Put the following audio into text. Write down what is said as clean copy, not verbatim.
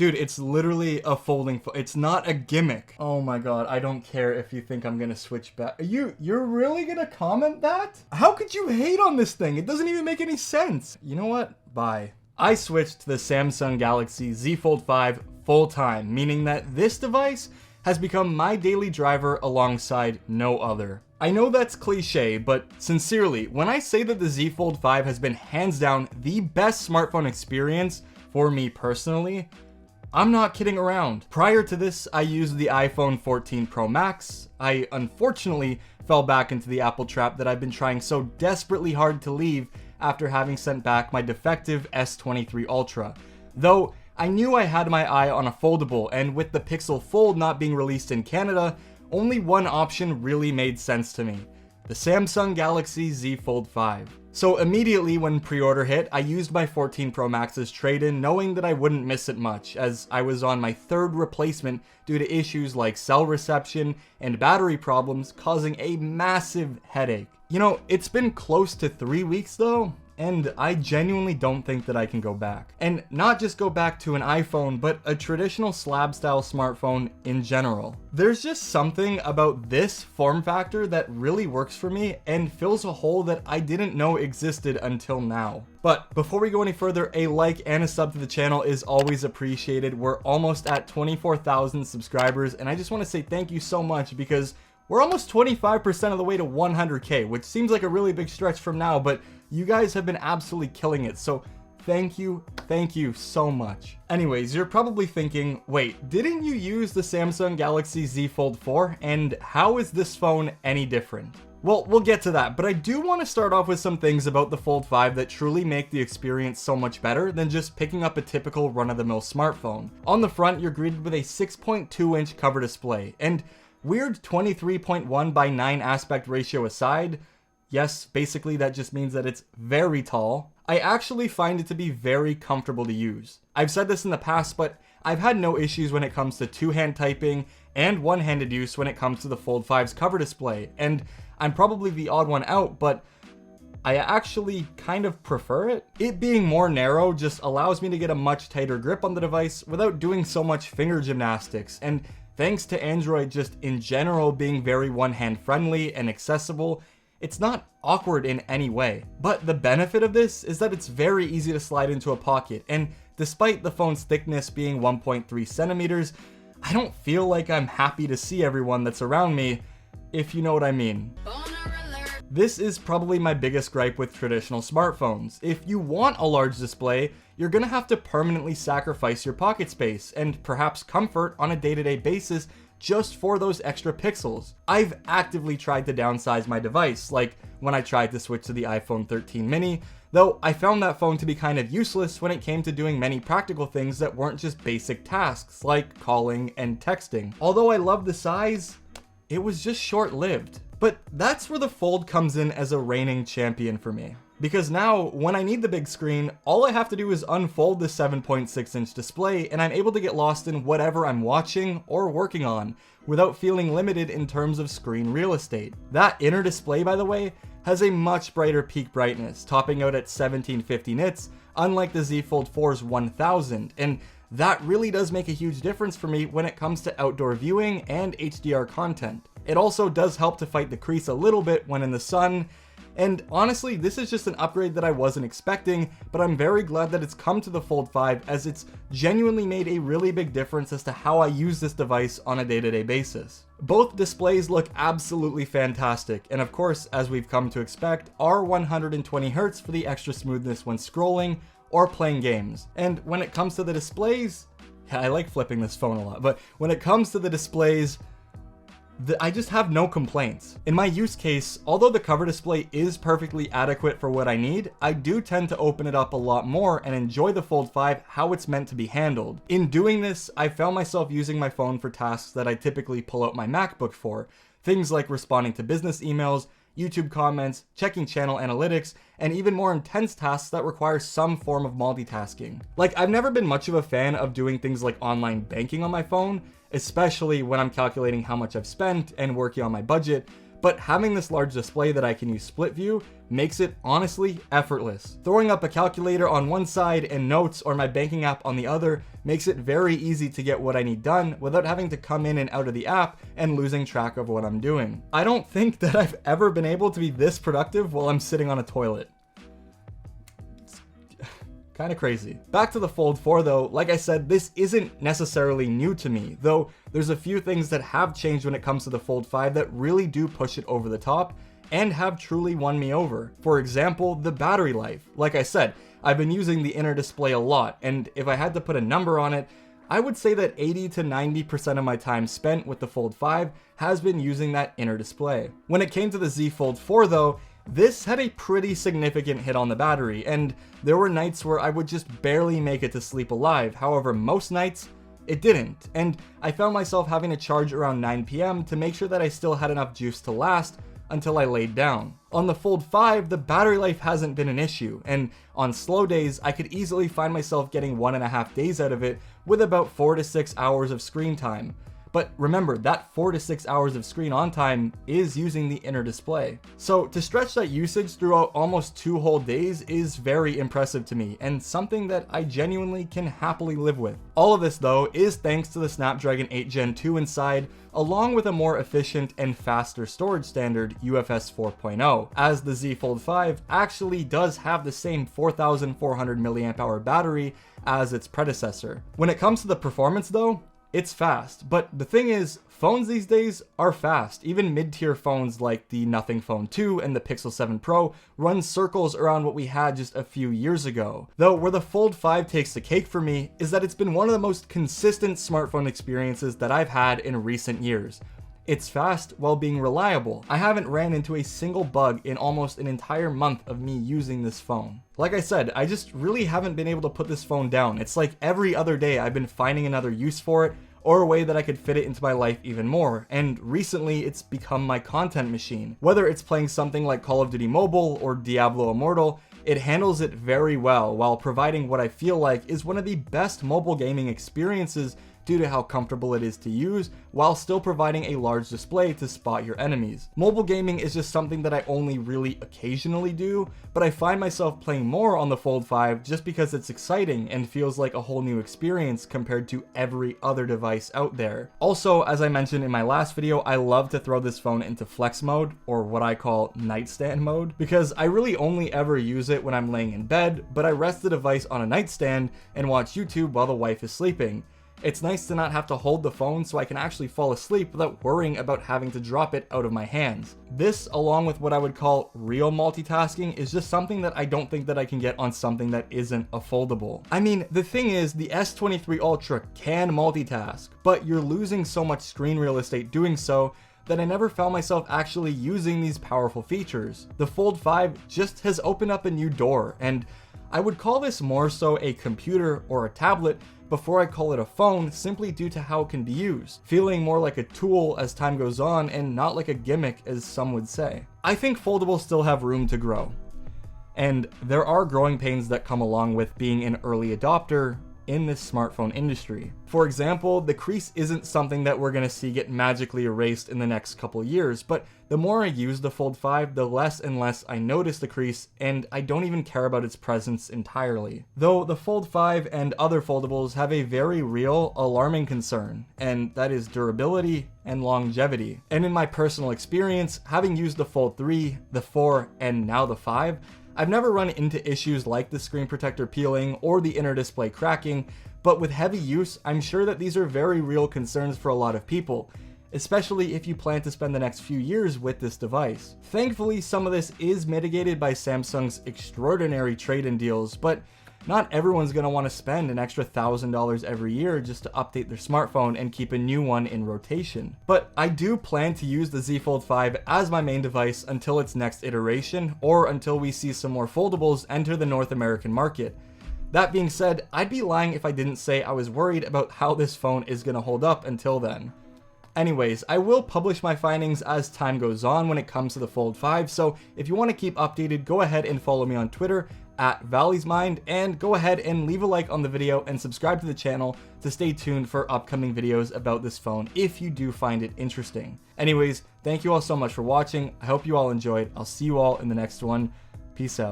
Dude, it's literally a folding phone. It's not a gimmick. Oh my god, I don't care if you think I'm gonna switch back. You're really gonna comment that? How could you hate on this thing? It doesn't even make any sense. You know what? Bye. I switched to the Samsung Galaxy Z Fold 5 full time, meaning that this device has become my daily driver alongside no other. I know that's cliche, but sincerely, when I say that the Z Fold 5 has been hands down the best smartphone experience for me personally, I'm not kidding around. Prior to this, I used the iPhone 14 Pro Max. I unfortunately fell back into the Apple trap that I've been trying so desperately hard to leave after having sent back my defective S23 Ultra. Though I knew I had my eye on a foldable, and with the Pixel Fold not being released in Canada, only one option really made sense to me: the Samsung Galaxy Z Fold 5. So immediately when pre-order hit, I used my 14 Pro Max's trade-in, knowing that I wouldn't miss it much, as I was on my third replacement due to issues like cell reception and battery problems causing a massive headache. You know, it's been close to 3 weeks though, and I genuinely don't think that I can go back. And not just go back to an iPhone, but a traditional slab style smartphone in general. There's just something about this form factor that really works for me and fills a hole that I didn't know existed until now. But before we go any further, a like and a sub to the channel is always appreciated. We're almost at 24,000 subscribers, and I just want to say thank you so much, because we're almost 25% of the way to 100K, which seems like a really big stretch from now, but you guys have been absolutely killing it, so thank you so much. Anyways, you're probably thinking, wait, didn't you use the Samsung Galaxy Z Fold 4? And how is this phone any different? Well, we'll get to that, but I do want to start off with some things about the Fold 5 that truly make the experience so much better than just picking up a typical run-of-the-mill smartphone. On the front, you're greeted with a 6.2-inch cover display, and weird 23.1 by 9 aspect ratio aside, yes, basically that just means that it's very tall, I actually find it to be very comfortable to use. I've said this in the past, but I've had no issues when it comes to two-hand typing and one-handed use when it comes to the Fold 5's cover display, and I'm probably the odd one out, but I actually kind of prefer it. It being more narrow just allows me to get a much tighter grip on the device without doing so much finger gymnastics, and thanks to Android just in general being very one-hand friendly and accessible, it's not awkward in any way. But the benefit of this is that it's very easy to slide into a pocket, and despite the phone's thickness being 1.3 centimeters, I don't feel like I'm happy to see everyone that's around me, if you know what I mean. This is probably my biggest gripe with traditional smartphones. If you want a large display, you're gonna have to permanently sacrifice your pocket space and perhaps comfort on a day-to-day basis just for those extra pixels. I've actively tried to downsize my device, like when I tried to switch to the iPhone 13 mini, though I found that phone to be kind of useless when it came to doing many practical things that weren't just basic tasks, like calling and texting. Although I love the size, it was just short-lived. But that's where the Fold comes in as a reigning champion for me. Because now, when I need the big screen, all I have to do is unfold the 7.6-inch display, and I'm able to get lost in whatever I'm watching or working on, without feeling limited in terms of screen real estate. That inner display, by the way, has a much brighter peak brightness, topping out at 1750 nits, unlike the Z Fold 4's 1000, and that really does make a huge difference for me when it comes to outdoor viewing and HDR content. It also does help to fight the crease a little bit when in the sun, and honestly, this is just an upgrade that I wasn't expecting, but I'm very glad that it's come to the Fold 5, as it's genuinely made a really big difference as to how I use this device on a day-to-day basis. Both displays look absolutely fantastic, and of course, as we've come to expect, are 120Hz for the extra smoothness when scrolling or playing games. And when it comes to the displays, I like flipping this phone a lot, but when it comes to the displays, I just have no complaints. In my use case, although the cover display is perfectly adequate for what I need, I do tend to open it up a lot more and enjoy the Fold 5 how it's meant to be handled. In doing this, I found myself using my phone for tasks that I typically pull out my MacBook for. Things like responding to business emails, YouTube comments, checking channel analytics, and even more intense tasks that require some form of multitasking. Like, I've never been much of a fan of doing things like online banking on my phone, especially when I'm calculating how much I've spent and working on my budget, but having this large display that I can use split view makes it honestly effortless. Throwing up a calculator on one side and notes or my banking app on the other makes it very easy to get what I need done without having to come in and out of the app and losing track of what I'm doing. I don't think that I've ever been able to be this productive while I'm sitting on a toilet. Kind of crazy. Back to the Fold 4 though, like I said, this isn't necessarily new to me, though there's a few things that have changed when it comes to the Fold 5 that really do push it over the top and have truly won me over. For example, the battery life. Like I said, I've been using the inner display a lot, and if I had to put a number on it, I would say that 80 to 90% of my time spent with the Fold 5 has been using that inner display. When it came to the Z Fold 4 though, this had a pretty significant hit on the battery, and there were nights where I would just barely make it to sleep alive. However, most nights, it didn't, and I found myself having to charge around 9 p.m. to make sure that I still had enough juice to last until I laid down. On the Fold 5, the battery life hasn't been an issue, and on slow days, I could easily find myself getting 1.5 days out of it with about 4 to 6 hours of screen time. But remember, that 4 to 6 hours of screen on time is using the inner display. So to stretch that usage throughout almost 2 whole days is very impressive to me, and something that I genuinely can happily live with. All of this though is thanks to the Snapdragon 8 Gen 2 inside, along with a more efficient and faster storage standard, UFS 4.0, as the Z Fold 5 actually does have the same 4,400 mAh battery as its predecessor. When it comes to the performance though, it's fast, but the thing is, phones these days are fast. Even mid-tier phones like the Nothing Phone 2 and the Pixel 7 Pro run circles around what we had just a few years ago. Though where the Fold 5 takes the cake for me is that it's been one of the most consistent smartphone experiences that I've had in recent years. It's fast while being reliable. I haven't ran into a single bug in almost an entire month of me using this phone. Like I said, I just really haven't been able to put this phone down. It's like every other day I've been finding another use for it or a way that I could fit it into my life even more, and recently it's become my content machine. Whether it's playing something like Call of Duty Mobile or Diablo Immortal, it handles it very well while providing what I feel like is one of the best mobile gaming experiences due to how comfortable it is to use, while still providing a large display to spot your enemies. Mobile gaming is just something that I only really occasionally do, but I find myself playing more on the Fold 5 just because it's exciting and feels like a whole new experience compared to every other device out there. Also, as I mentioned in my last video, I love to throw this phone into flex mode, or what I call nightstand mode, because I really only ever use it when I'm laying in bed, but I rest the device on a nightstand and watch YouTube while the wife is sleeping. It's nice to not have to hold the phone so I can actually fall asleep without worrying about having to drop it out of my hands. This, along with what I would call real multitasking, is just something that I don't think that I can get on something that isn't a foldable. I mean, the thing is, the S23 Ultra can multitask, but you're losing so much screen real estate doing so that I never found myself actually using these powerful features. The Fold 5 just has opened up a new door, and I would call this more so a computer or a tablet before I call it a phone, simply due to how it can be used, feeling more like a tool as time goes on and not like a gimmick as some would say. I think foldables still have room to grow, and there are growing pains that come along with being an early adopter in this smartphone industry. For example, the crease isn't something that we're going to see get magically erased in the next couple years, but the more I use the Fold 5, the less and less I notice the crease, and I don't even care about its presence entirely. Though the Fold 5 and other foldables have a very real, alarming concern, and that is durability and longevity. And in my personal experience, having used the Fold 3, the 4, and now the 5, I've never run into issues like the screen protector peeling or the inner display cracking, but with heavy use, I'm sure that these are very real concerns for a lot of people, especially if you plan to spend the next few years with this device. Thankfully, some of this is mitigated by Samsung's extraordinary trade-in deals, but not everyone's going to want to spend an extra $1,000 every year just to update their smartphone and keep a new one in rotation. But I do plan to use the Z Fold 5 as my main device until its next iteration, or until we see some more foldables enter the North American market. That being said, I'd be lying if I didn't say I was worried about how this phone is going to hold up until then. Anyways, I will publish my findings as time goes on when it comes to the Fold 5, so if you want to keep updated, go ahead and follow me on Twitter at ValisMind, and go ahead and leave a like on the video and subscribe to the channel to stay tuned for upcoming videos about this phone if you do find it interesting. Anyways, thank you all so much for watching. I hope you all enjoyed. I'll see you all in the next one. Peace out.